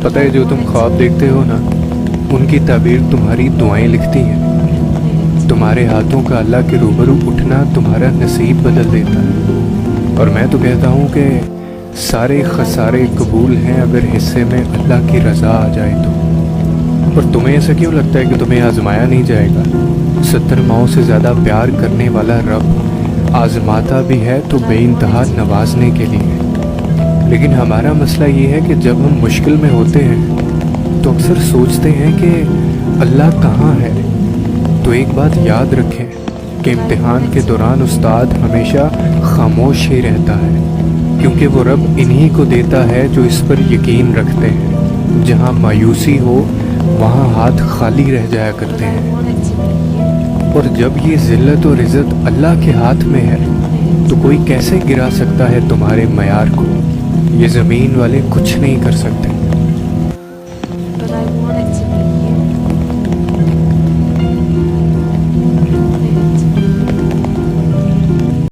پتہ ہے جو تم خواب دیکھتے ہو نا، ان کی تعبیر تمہاری دعائیں لکھتی ہیں۔ تمہارے ہاتھوں کا اللہ کے روبرو اٹھنا تمہارا نصیب بدل دیتا ہے۔ اور میں تو کہتا ہوں کہ سارے خسارے قبول ہیں اگر حصے میں اللہ کی رضا آ جائے تو۔ اور تمہیں ایسا کیوں لگتا ہے کہ تمہیں آزمایا نہیں جائے گا؟ 70 ماؤں سے زیادہ پیار کرنے والا رب آزماتا بھی ہے تو بے انتہا نوازنے کے لیے۔ لیکن ہمارا مسئلہ یہ ہے کہ جب ہم مشکل میں ہوتے ہیں تو اکثر سوچتے ہیں کہ اللہ کہاں ہے۔ تو ایک بات یاد رکھیں کہ امتحان کے دوران استاد ہمیشہ خاموش ہی رہتا ہے، کیونکہ وہ رب انہی کو دیتا ہے جو اس پر یقین رکھتے ہیں۔ جہاں مایوسی ہو وہاں ہاتھ خالی رہ جایا کرتے ہیں۔ اور جب یہ ذلت اور عزت اللہ کے ہاتھ میں ہے تو کوئی کیسے گرا سکتا ہے تمہارے معیار کو؟ یہ زمین والے کچھ نہیں کر سکتے۔